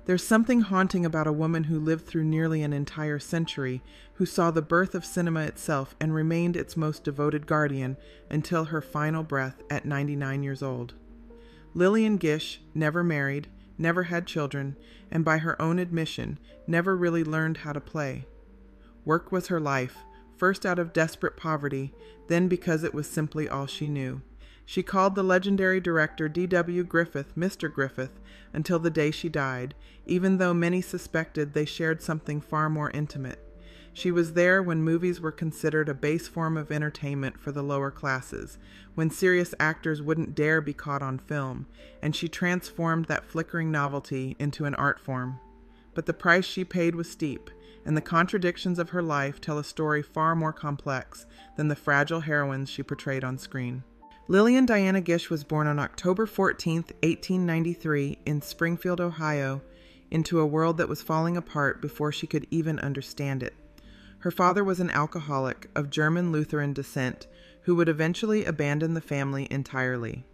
There's something haunting about a woman who lived through nearly an entire century, who saw the birth of cinema itself and remained its most devoted guardian until her final breath at 99 years old. Lillian Gish never married, never had children, and by her own admission, never really learned how to play. Work was her life, first out of desperate poverty, then because it was simply all she knew. She called the legendary director D.W. Griffith Mr. Griffith until the day she died, even though many suspected they shared something far more intimate. She was there when movies were considered a base form of entertainment for the lower classes, when serious actors wouldn't dare be caught on film, and she transformed that flickering novelty into an art form. But the price she paid was steep, and the contradictions of her life tell a story far more complex than the fragile heroines she portrayed on screen. Lillian Diana Gish was born on October 14, 1893, in Springfield, Ohio, into a world that was falling apart before she could even understand it. Her father was an alcoholic of German Lutheran descent who would eventually abandon the family entirely.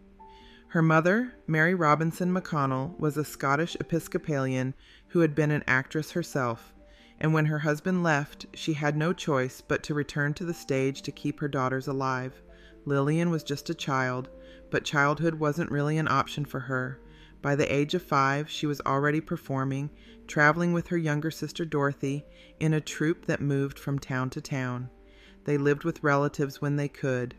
Her mother, Mary Robinson McConnell, was a Scottish Episcopalian who had been an actress herself, and when her husband left, she had no choice but to return to the stage to keep her daughters alive. Lillian was just a child, but childhood wasn't really an option for her. By the age of 5, she was already performing, traveling with her younger sister Dorothy, in a troupe that moved from town to town. They lived with relatives when they could.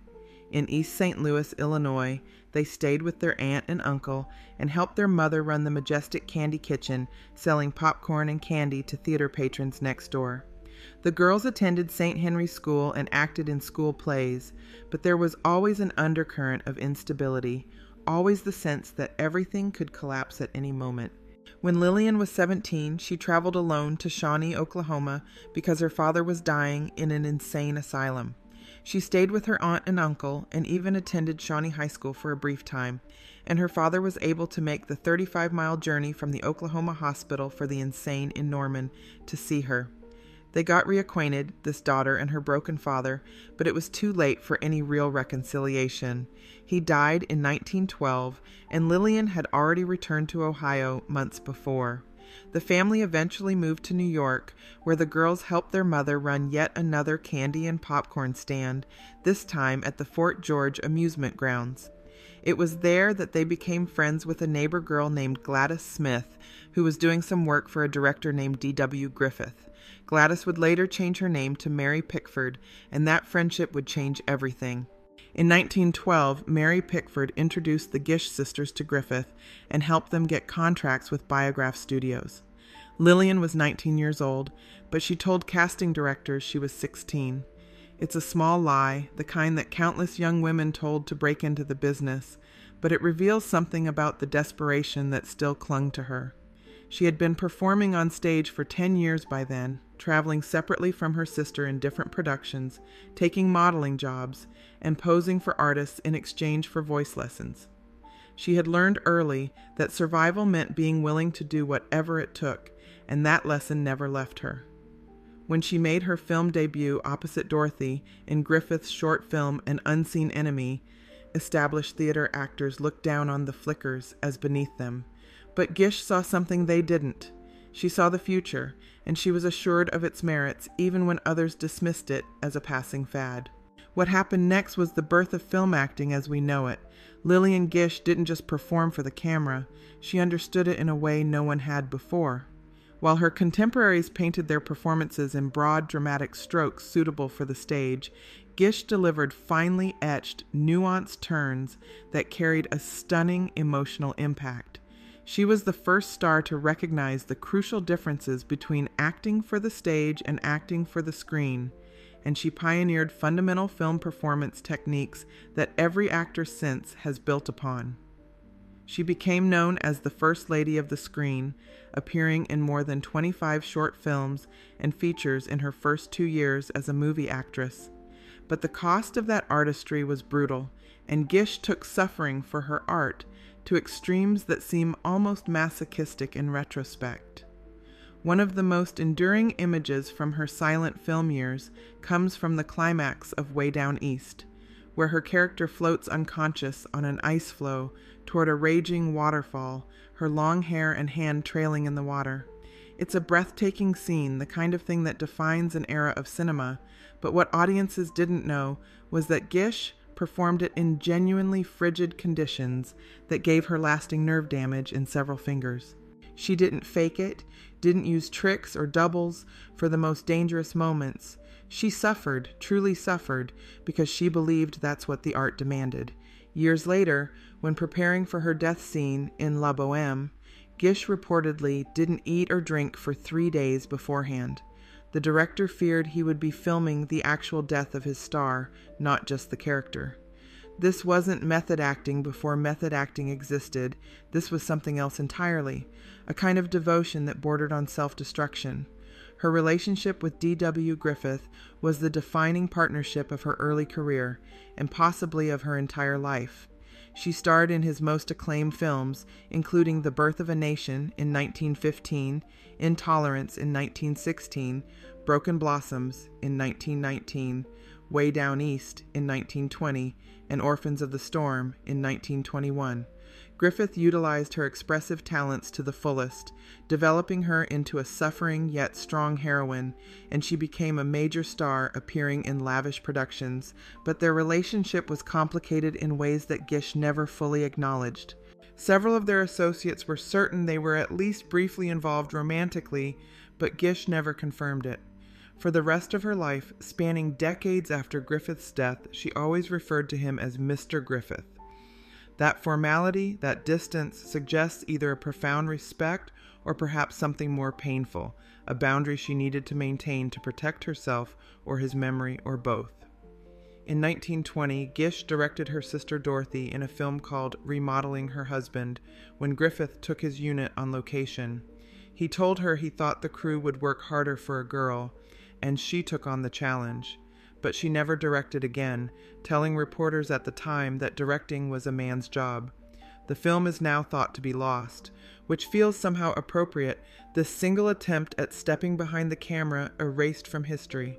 In East St. Louis, Illinois, they stayed with their aunt and uncle and helped their mother run the majestic candy kitchen, selling popcorn and candy to theater patrons next door. The girls attended St. Henry's School and acted in school plays, but there was always an undercurrent of instability, always the sense that everything could collapse at any moment. When Lillian was 17, she traveled alone to Shawnee, Oklahoma, because her father was dying in an insane asylum. She stayed with her aunt and uncle and even attended Shawnee High School for a brief time, and her father was able to make the 35-mile journey from the Oklahoma hospital for the insane in Norman to see her. They got reacquainted, this daughter and her broken father, but it was too late for any real reconciliation. He died in 1912, and Lillian had already returned to Ohio months before. The family eventually moved to New York, where the girls helped their mother run yet another candy and popcorn stand, this time at the Fort George amusement grounds. It was there that they became friends with a neighbor girl named Gladys Smith, who was doing some work for a director named D.W. Griffith. Gladys would later change her name to Mary Pickford, and that friendship would change everything. In 1912, Mary Pickford introduced the Gish sisters to Griffith and helped them get contracts with Biograph Studios. Lillian was 19 years old, but she told casting directors she was 16. It's a small lie, the kind that countless young women told to break into the business, but it reveals something about the desperation that still clung to her. She had been performing on stage for 10 years by then, traveling separately from her sister in different productions, taking modeling jobs, and posing for artists in exchange for voice lessons. She had learned early that survival meant being willing to do whatever it took, and that lesson never left her. When she made her film debut opposite Dorothy in Griffith's short film An Unseen Enemy, established theater actors looked down on the flickers as beneath them. But Gish saw something they didn't. She saw the future, and she was assured of its merits even when others dismissed it as a passing fad. What happened next was the birth of film acting as we know it. Lillian Gish didn't just perform for the camera, she understood it in a way no one had before. While her contemporaries painted their performances in broad, dramatic strokes suitable for the stage, Gish delivered finely etched, nuanced turns that carried a stunning emotional impact. She was the first star to recognize the crucial differences between acting for the stage and acting for the screen, and she pioneered fundamental film performance techniques that every actor since has built upon. She became known as the First Lady of the Screen, appearing in more than 25 short films and features in her first 2 years as a movie actress. But the cost of that artistry was brutal, and Gish took suffering for her art to extremes that seem almost masochistic in retrospect. One of the most enduring images from her silent film years comes from the climax of Way Down East. where her character floats unconscious on an ice floe toward a raging waterfall, her long hair and hand trailing in the water. It's a breathtaking scene, the kind of thing that defines an era of cinema, but what audiences didn't know was that Gish performed it in genuinely frigid conditions that gave her lasting nerve damage in several fingers. She didn't fake it, didn't use tricks or doubles for the most dangerous moments. She suffered, truly suffered, because she believed that's what the art demanded. Years later, when preparing for her death scene in La Bohème, Gish reportedly didn't eat or drink for 3 days beforehand. The director feared he would be filming the actual death of his star, not just the character. This wasn't method acting before method acting existed. This was something else entirely, a kind of devotion that bordered on self-destruction. Her relationship with D.W. Griffith was the defining partnership of her early career, and possibly of her entire life. She starred in his most acclaimed films, including The Birth of a Nation in 1915, Intolerance in 1916, Broken Blossoms in 1919, Way Down East in 1920, and Orphans of the Storm in 1921. Griffith utilized her expressive talents to the fullest, developing her into a suffering yet strong heroine, and she became a major star appearing in lavish productions, but their relationship was complicated in ways that Gish never fully acknowledged. Several of their associates were certain they were at least briefly involved romantically, but Gish never confirmed it. For the rest of her life, spanning decades after Griffith's death, she always referred to him as Mr. Griffith. That formality, that distance, suggests either a profound respect or perhaps something more painful, a boundary she needed to maintain to protect herself or his memory or both. In 1920, Gish directed her sister Dorothy in a film called Remodeling Her Husband, when Griffith took his unit on location. He told her he thought the crew would work harder for a girl, and she took on the challenge. But she never directed again, telling reporters at the time that directing was a man's job. The film is now thought to be lost, which feels somehow appropriate, this single attempt at stepping behind the camera erased from history.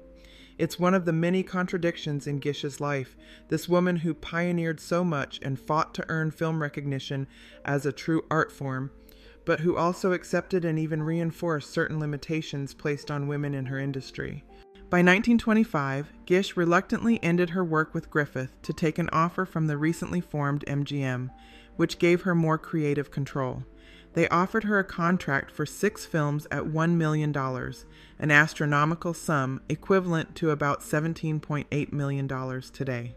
It's one of the many contradictions in Gish's life, this woman who pioneered so much and fought to earn film recognition as a true art form, but who also accepted and even reinforced certain limitations placed on women in her industry. By 1925, Gish reluctantly ended her work with Griffith to take an offer from the recently formed MGM, which gave her more creative control. They offered her a contract for 6 films at $1 million, an astronomical sum equivalent to about $17.8 million today.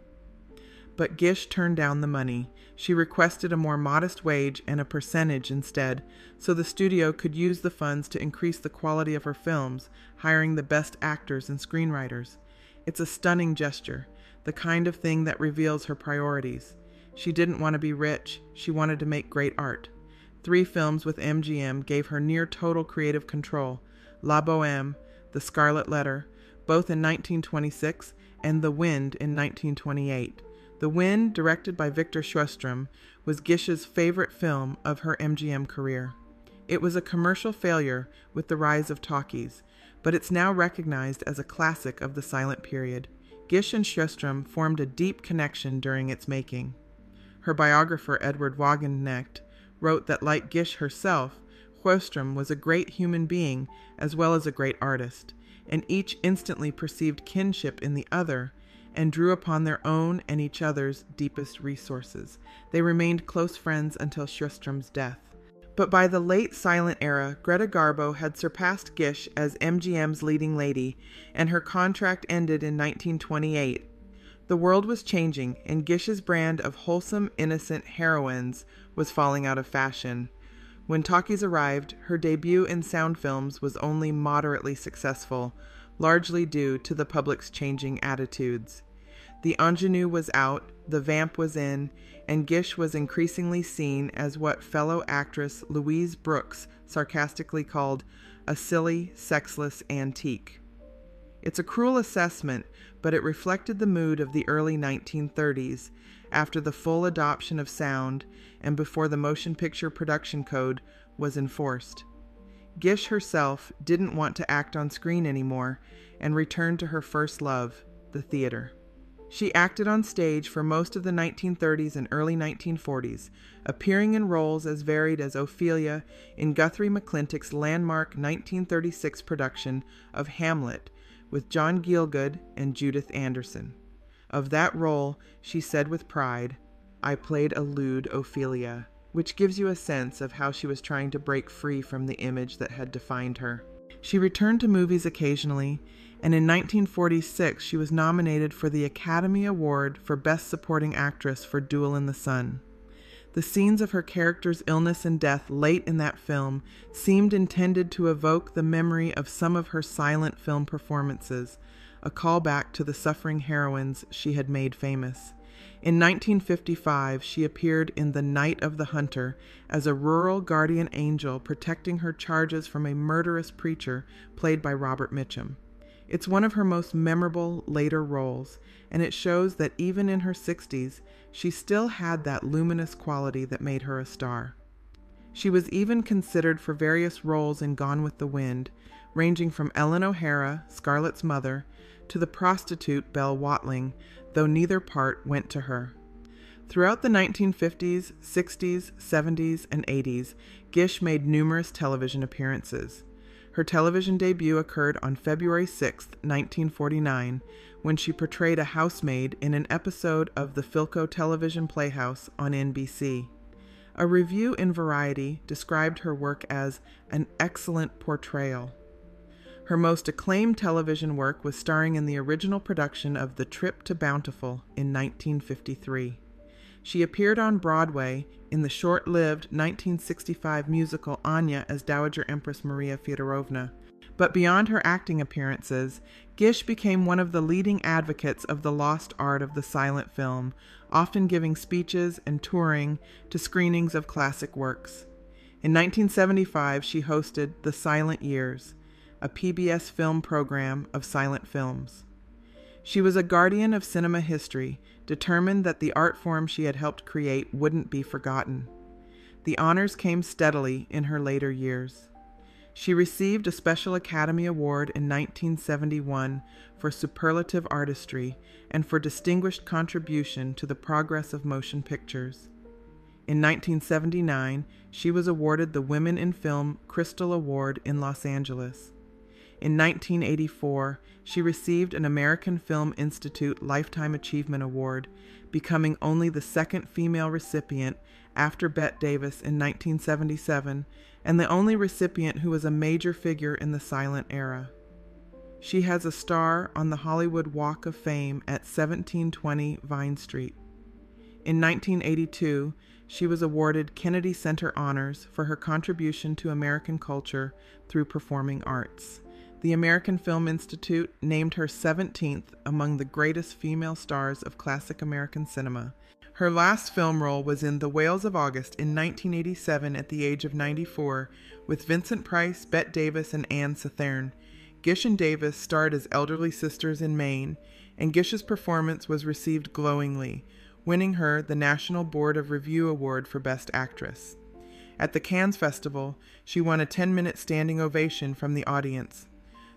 But Gish turned down the money. She requested a more modest wage and a percentage instead, so the studio could use the funds to increase the quality of her films, hiring the best actors and screenwriters. It's a stunning gesture, the kind of thing that reveals her priorities. She didn't want to be rich, she wanted to make great art. 3 films with MGM gave her near total creative control: La Bohème, The Scarlet Letter, both in 1926, and The Wind in 1928. The Wind, directed by Victor Sjöström, was Gish's favorite film of her MGM career. It was a commercial failure with the rise of talkies, but it's now recognized as a classic of the silent period. Gish and Sjöström formed a deep connection during its making. Her biographer, Edward Wagenknecht, wrote that, like Gish herself, Sjöström was a great human being as well as a great artist, and each instantly perceived kinship in the other and drew upon their own and each other's deepest resources. They remained close friends until Sjöström's death. But by the late silent era, Greta Garbo had surpassed Gish as MGM's leading lady, and her contract ended in 1928. The world was changing, and Gish's brand of wholesome, innocent heroines was falling out of fashion. When talkies arrived, her debut in sound films was only moderately successful, largely due to the public's changing attitudes. The ingenue was out, the vamp was in, and Gish was increasingly seen as what fellow actress Louise Brooks sarcastically called a silly, sexless antique. It's a cruel assessment, but it reflected the mood of the early 1930s, after the full adoption of sound and before the motion picture production code was enforced. Gish herself didn't want to act on screen anymore and returned to her first love, the theater. She acted on stage for most of the 1930s and early 1940s, appearing in roles as varied as Ophelia in Guthrie McClintock's landmark 1936 production of Hamlet with John Gielgud and Judith Anderson. Of that role, she said with pride, "I played a lewd Ophelia," which gives you a sense of how she was trying to break free from the image that had defined her. She returned to movies occasionally, and in 1946 she was nominated for the Academy Award for Best Supporting Actress for Duel in the Sun. The scenes of her character's illness and death late in that film seemed intended to evoke the memory of some of her silent film performances, a callback to the suffering heroines she had made famous. In 1955, she appeared in The Night of the Hunter as a rural guardian angel protecting her charges from a murderous preacher played by Robert Mitchum. It's one of her most memorable later roles, and it shows that even in her 60s, she still had that luminous quality that made her a star. She was even considered for various roles in Gone with the Wind, ranging from Ellen O'Hara, Scarlett's mother, to the prostitute Belle Watling, though neither part went to her. Throughout the 1950s, 60s, 70s, and 80s, Gish made numerous television appearances. Her television debut occurred on February 6, 1949, when she portrayed a housemaid in an episode of the Philco Television Playhouse on NBC. A review in Variety described her work as an excellent portrayal. Her most acclaimed television work was starring in the original production of The Trip to Bountiful in 1953. She appeared on Broadway in the short-lived 1965 musical Anya as Dowager Empress Maria Feodorovna. But beyond her acting appearances, Gish became one of the leading advocates of the lost art of the silent film, often giving speeches and touring to screenings of classic works. In 1975, she hosted The Silent Years, a PBS film program of silent films. She was a guardian of cinema history, determined that the art form she had helped create wouldn't be forgotten. The honors came steadily in her later years. She received a Special Academy Award in 1971 for superlative artistry and for distinguished contribution to the progress of motion pictures. In 1979, she was awarded the Women in Film Crystal Award in Los Angeles. In 1984, she received an American Film Institute Lifetime Achievement Award, becoming only the second female recipient after Bette Davis in 1977, and the only recipient who was a major figure in the silent era. She has a star on the Hollywood Walk of Fame at 1720 Vine Street. In 1982, she was awarded Kennedy Center Honors for her contribution to American culture through performing arts. The American Film Institute named her 17th among the greatest female stars of classic American cinema. Her last film role was in The Whales of August in 1987 at the age of 94, with Vincent Price, Bette Davis, and Anne Sothern. Gish and Davis starred as elderly sisters in Maine, and Gish's performance was received glowingly, winning her the National Board of Review Award for Best Actress. At the Cannes Festival, she won a 10-minute standing ovation from the audience.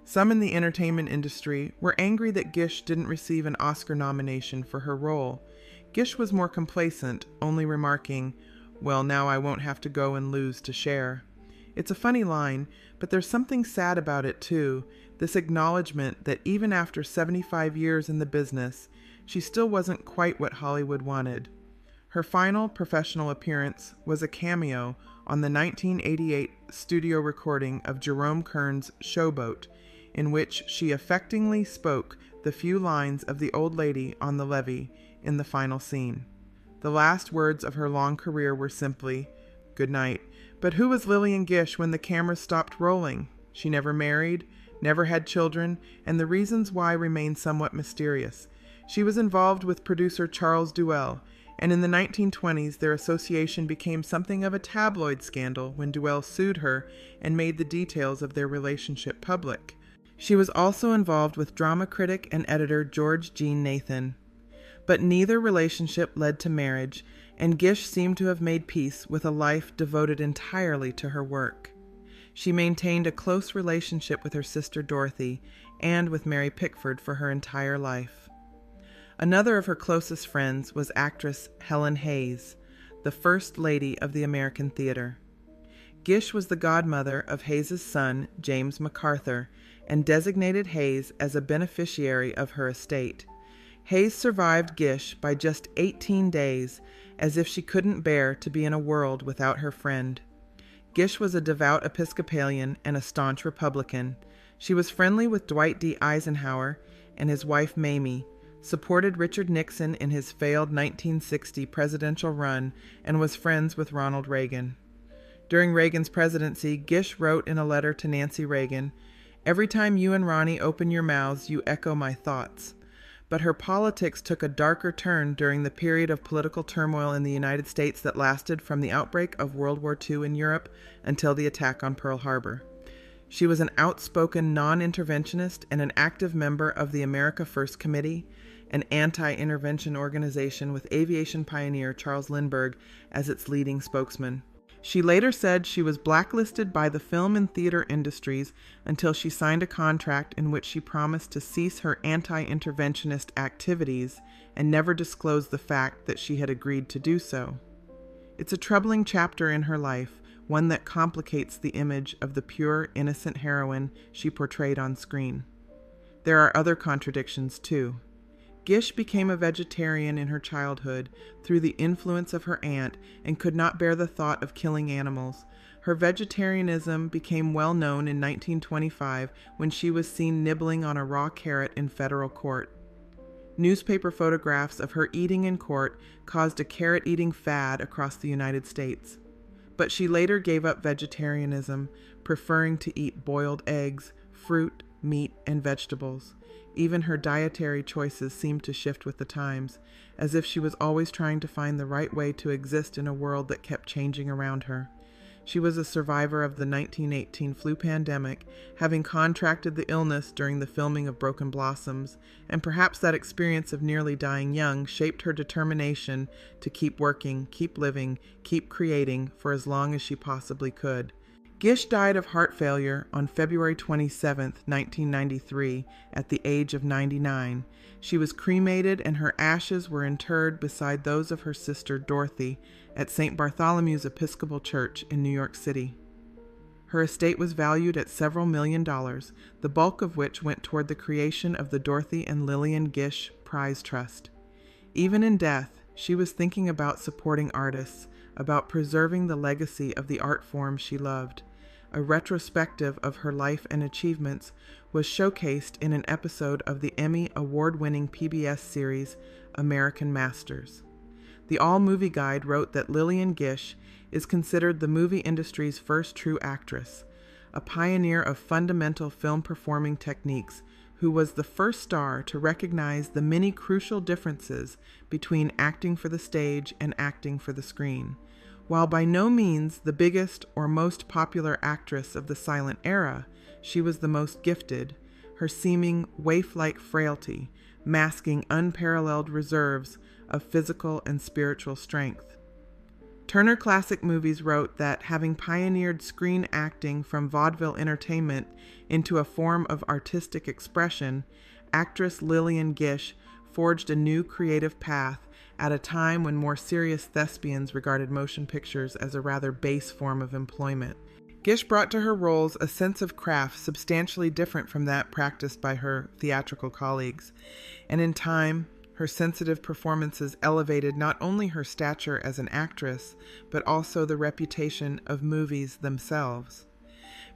Some in the entertainment industry were angry that Gish didn't receive an Oscar nomination for her role. Gish was more complacent, only remarking, "Well, now I won't have to go and lose to Cher." It's a funny line, but there's something sad about it too, this acknowledgement that even after 75 years in the business, she still wasn't quite what Hollywood wanted. Her final professional appearance was a cameo on the 1988 studio recording of Jerome Kern's Showboat, in which she affectingly spoke the few lines of the old lady on the levee in the final scene. The last words of her long career were simply, "Good night." But who was Lillian Gish when the camera stopped rolling? She never married, never had children, and the reasons why remain somewhat mysterious. She was involved with producer Charles Duell, and in the 1920s their association became something of a tabloid scandal when Duell sued her and made the details of their relationship public. She was also involved with drama critic and editor George Jean Nathan. But neither relationship led to marriage, and Gish seemed to have made peace with a life devoted entirely to her work. She maintained a close relationship with her sister Dorothy and with Mary Pickford for her entire life. Another of her closest friends was actress Helen Hayes, the First Lady of the American Theater. Gish was the godmother of Hayes's son, James MacArthur, and designated Hayes as a beneficiary of her estate. Hayes survived Gish by just 18 days, as if she couldn't bear to be in a world without her friend. Gish was a devout Episcopalian and a staunch Republican. She was friendly with Dwight D. Eisenhower and his wife Mamie, supported Richard Nixon in his failed 1960 presidential run, and was friends with Ronald Reagan. During Reagan's presidency, Gish wrote in a letter to Nancy Reagan, "Every time you and Ronnie open your mouths, you echo my thoughts." But her politics took a darker turn during the period of political turmoil in the United States that lasted from the outbreak of World War II in Europe until the attack on Pearl Harbor. She was an outspoken non-interventionist and an active member of the America First Committee, an anti-intervention organization with aviation pioneer Charles Lindbergh as its leading spokesman. She later said she was blacklisted by the film and theater industries until she signed a contract in which she promised to cease her anti-interventionist activities and never disclose the fact that she had agreed to do so. It's a troubling chapter in her life, one that complicates the image of the pure, innocent heroine she portrayed on screen. There are other contradictions, too. Gish became a vegetarian in her childhood through the influence of her aunt and could not bear the thought of killing animals. Her vegetarianism became well known in 1925 when she was seen nibbling on a raw carrot in federal court. Newspaper photographs of her eating in court caused a carrot-eating fad across the United States. But she later gave up vegetarianism, preferring to eat boiled eggs, fruit, meat, and vegetables. Even her dietary choices seemed to shift with the times, as if she was always trying to find the right way to exist in a world that kept changing around her. She was a survivor of the 1918 flu pandemic, having contracted the illness during the filming of Broken Blossoms, and perhaps that experience of nearly dying young shaped her determination to keep working, keep living, keep creating for as long as she possibly could. Gish died of heart failure on February 27, 1993, at the age of 99. She was cremated and her ashes were interred beside those of her sister Dorothy at St. Bartholomew's Episcopal Church in New York City. Her estate was valued at several $1 million, the bulk of which went toward the creation of the Dorothy and Lillian Gish Prize Trust. Even in death, she was thinking about supporting artists, about preserving the legacy of the art form she loved. A retrospective of her life and achievements was showcased in an episode of the Emmy award-winning PBS series American Masters. The All Movie Guide wrote that Lillian Gish is considered the movie industry's first true actress, a pioneer of fundamental film performing techniques who was the first star to recognize the many crucial differences between acting for the stage and acting for the screen. While by no means the biggest or most popular actress of the silent era, she was the most gifted, her seeming waif-like frailty masking unparalleled reserves of physical and spiritual strength. Turner Classic Movies wrote that having pioneered screen acting from vaudeville entertainment into a form of artistic expression, actress Lillian Gish forged a new creative path at a time when more serious thespians regarded motion pictures as a rather base form of employment. Gish brought to her roles a sense of craft substantially different from that practiced by her theatrical colleagues, and in time, her sensitive performances elevated not only her stature as an actress, but also the reputation of movies themselves.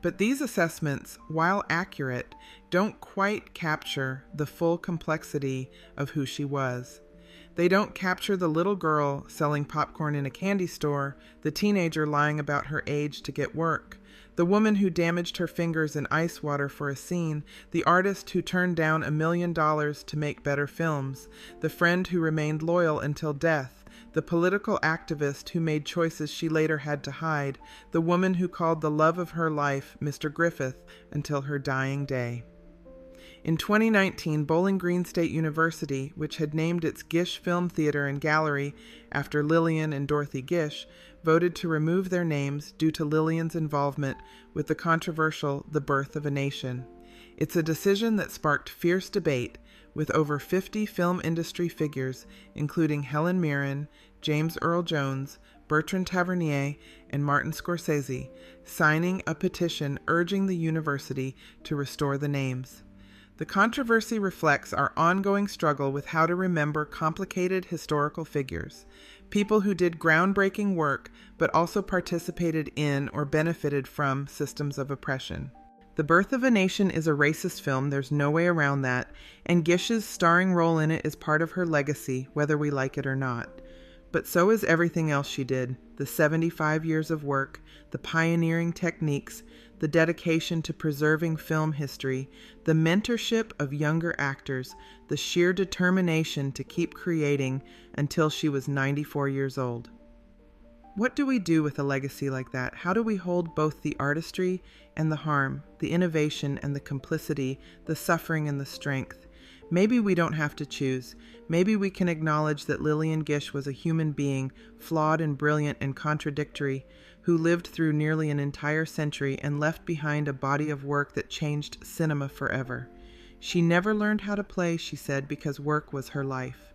But these assessments, while accurate, don't quite capture the full complexity of who she was. They don't capture the little girl selling popcorn in a candy store, the teenager lying about her age to get work, the woman who damaged her fingers in ice water for a scene, the artist who turned down $1 million to make better films, the friend who remained loyal until death, the political activist who made choices she later had to hide, the woman who called the love of her life Mr. Griffith until her dying day. In 2019, Bowling Green State University, which had named its Gish Film Theater and Gallery after Lillian and Dorothy Gish, voted to remove their names due to Lillian's involvement with the controversial The Birth of a Nation. It's a decision that sparked fierce debate, with over 50 film industry figures, including Helen Mirren, James Earl Jones, Bertrand Tavernier, and Martin Scorsese, signing a petition urging the university to restore the names. The controversy reflects our ongoing struggle with how to remember complicated historical figures, people who did groundbreaking work but also participated in or benefited from systems of oppression. The Birth of a Nation is a racist film, there's no way around that, and Gish's starring role in it is part of her legacy, whether we like it or not. But so is everything else she did, the 75 years of work, the pioneering techniques, the dedication to preserving film history, the mentorship of younger actors, the sheer determination to keep creating until she was 94 years old. What do we do with a legacy like that? How do we hold both the artistry and the harm, the innovation and the complicity, the suffering and the strength? Maybe we don't have to choose. Maybe we can acknowledge that Lillian Gish was a human being, flawed and brilliant and contradictory, who lived through nearly an entire century and left behind a body of work that changed cinema forever. She never learned how to play, she said, because work was her life.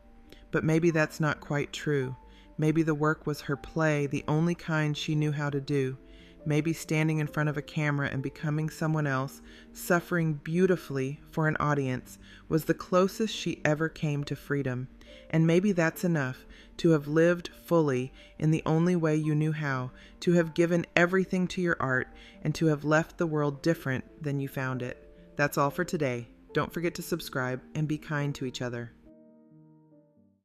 But maybe that's not quite true. Maybe the work was her play, the only kind she knew how to do. Maybe standing in front of a camera and becoming someone else, suffering beautifully for an audience, was the closest she ever came to freedom. And maybe that's enough, to have lived fully in the only way you knew how, to have given everything to your art, and to have left the world different than you found it. That's all for today. Don't forget to subscribe and be kind to each other.